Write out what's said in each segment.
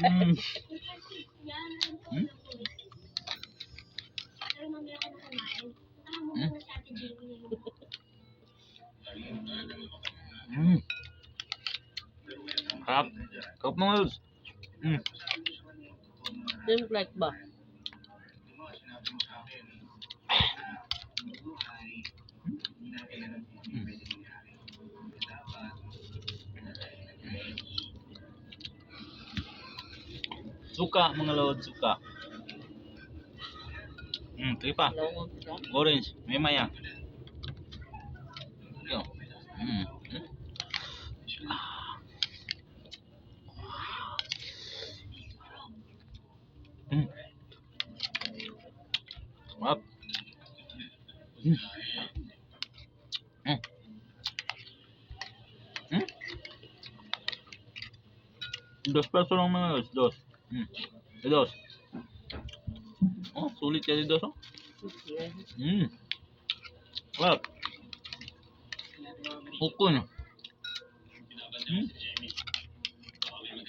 Mm. Hmm? Mm. Sarap. Sarap mga lods. Mm. Simple ba? Suka mga lods, suka. Tripa. Orange, may maya. Yo. Mm. Mm. Mm. Sarap. Mm. Mm. Mm. 2 peso lang mga lods, 2. Mm. 2. Oh, sulit yan 2 oh. Mm. Sarap. Pukun. Mm.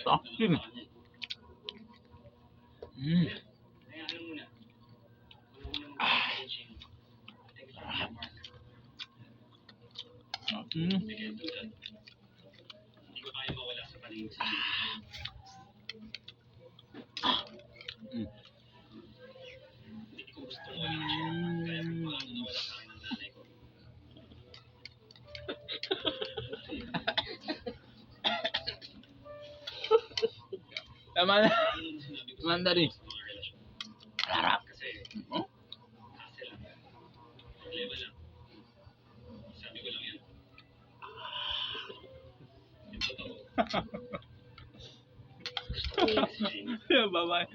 Sakit. Mm. Mm. Mm. Tama na. Mandarin. Sarap. Oh? Bye-bye.